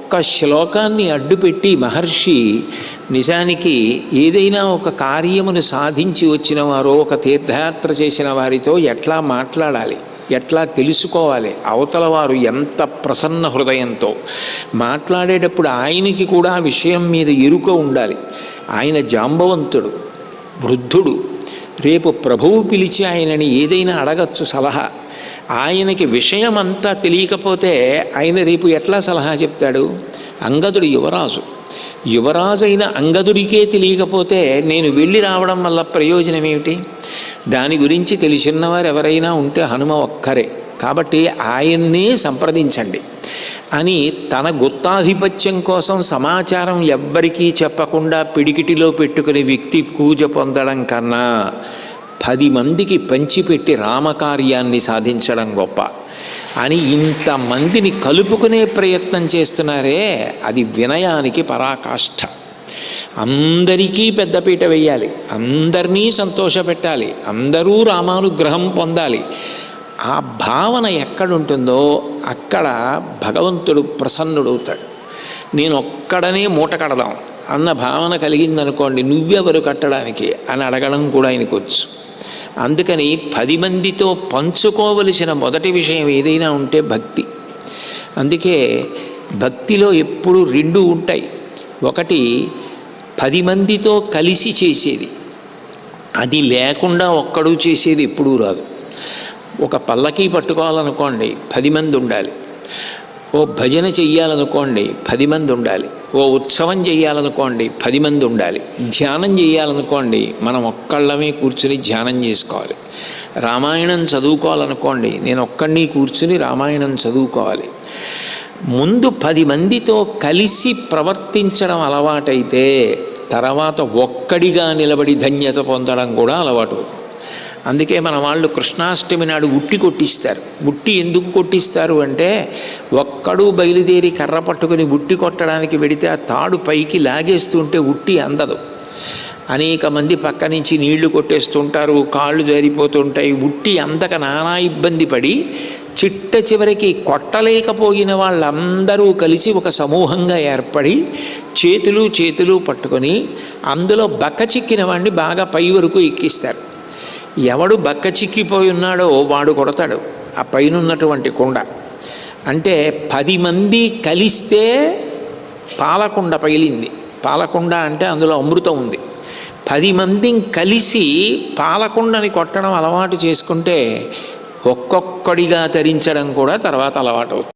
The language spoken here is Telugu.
ఒక్క శ్లోకాన్ని అడ్డుపెట్టి మహర్షి నిజానికి ఏదైనా ఒక కార్యమును సాధించి వచ్చిన వారో ఒక తీర్థయాత్ర చేసిన వారితో ఎట్లా మాట్లాడాలి, ఎట్లా తెలుసుకోవాలి, అవతల వారు ఎంత ప్రసన్న హృదయంతో మాట్లాడేటప్పుడు ఆయనకి కూడా ఆ విషయం మీద ఎరుక ఉండాలి. ఆయన జాంబవంతుడు, వృద్ధుడు, రేపు ప్రభువు పిలిచి ఆయనని ఏదైనా అడగచ్చు సలహా. ఆయనకి విషయం అంతా తెలియకపోతే ఆయన రేపు ఎట్లా సలహా చెప్తాడు? అంగదుడు యువరాజు, యువరాజైన అంగదుడికే తెలియకపోతే నేను వెళ్ళి రావడం వల్ల ప్రయోజనం ఏమిటి? దాని గురించి తెలిసినవారు ఎవరైనా ఉంటే హనుమ ఒక్కరే. కాబట్టి ఆయన్నే సంప్రదించండి అని తన గుత్తాధిపత్యం కోసం సమాచారం ఎవ్వరికీ చెప్పకుండా పిడికిటిలో పెట్టుకునే వ్యక్తి పూజ పొందడం కన్నా 10 మందికి పంచిపెట్టి రామకార్యాన్ని సాధించడం గొప్ప అని ఇంతమందిని కలుపుకునే ప్రయత్నం చేస్తున్నారే, అది వినయానికి పరాకాష్ఠ. అందరికీ పెద్దపీట వేయాలి, అందరినీ సంతోషపెట్టాలి, అందరూ రామానుగ్రహం పొందాలి. ఆ భావన ఎక్కడుంటుందో అక్కడ భగవంతుడు ప్రసన్నుడవుతాడు. నేను ఒక్కడనే మూట కడదాం అన్న భావన కలిగిందనుకోండి, నువ్వెవరు కట్టడానికి అని అడగడం కూడా ఆయనకు వచ్చు. అందుకని 10 మందితో పంచుకోవలసిన మొదటి విషయం ఏదైనా ఉంటే భక్తి. అందుకే భక్తిలో ఎప్పుడు 2 ఉంటాయి. ఒకటి 10 మందితో కలిసి చేసేది, అది లేకుండా ఒక్కడు చేసేది ఎప్పుడూ రాదు. ఒక పల్లకీ పట్టుకోవాలనుకోండి 10 మంది ఉండాలి, ఓ భజన చెయ్యాలనుకోండి 10 మంది ఉండాలి, ఓ ఉత్సవం చేయాలనుకోండి 10 మంది ఉండాలి, ధ్యానం చేయాలనుకోండి మనం ఒక్కళ్ళమే కూర్చుని ధ్యానం చేసుకోవాలి, రామాయణం చదువుకోవాలనుకోండి నేను ఒక్కడిని కూర్చుని రామాయణం చదువుకోవాలి. ముందు 10 మందితో కలిసి ప్రవర్తించడం అలవాటైతే తర్వాత ఒక్కడిగా నిలబడి ధన్యత పొందడం కూడా అలవాటు. అందుకే మన వాళ్ళు కృష్ణాష్టమి నాడు ఉట్టి కొట్టిస్తారు. ఉట్టి ఎందుకు కొట్టిస్తారు అంటే, ఒక్కడు బయలుదేరి కర్ర పట్టుకుని ఉట్టి కొట్టడానికి వెడితే ఆ తాడు పైకి లాగేస్తుంటే ఉట్టి అందదు. అనేక మంది పక్క నుంచి నీళ్లు కొట్టేస్తుంటారు, కాళ్ళు జారిపోతుంటాయి. ఉట్టి అందక నానా ఇబ్బంది పడి చిట్ట చివరికి కొట్టలేకపోయిన వాళ్ళందరూ కలిసి ఒక సమూహంగా ఏర్పడి చేతులు పట్టుకొని అందులో బక్క చిక్కిన వాడిని బాగా పై వరకు ఎక్కిస్తారు. ఎవడు బక్క చిక్కిపోయి ఉన్నాడో వాడు కొడతాడు ఆ పైనున్నటువంటి కుండ. అంటే 10 మంది కలిస్తే పాలకుండ పగిలింది. పాలకుండ అంటే అందులో అమృతం ఉంది. 10 మంది కలిసి పాలకుండని కొట్టడం అలవాటు చేసుకుంటే ఒక్కొక్కడిగా తరించడం కూడా తర్వాత అలవాటు అవుతుంది.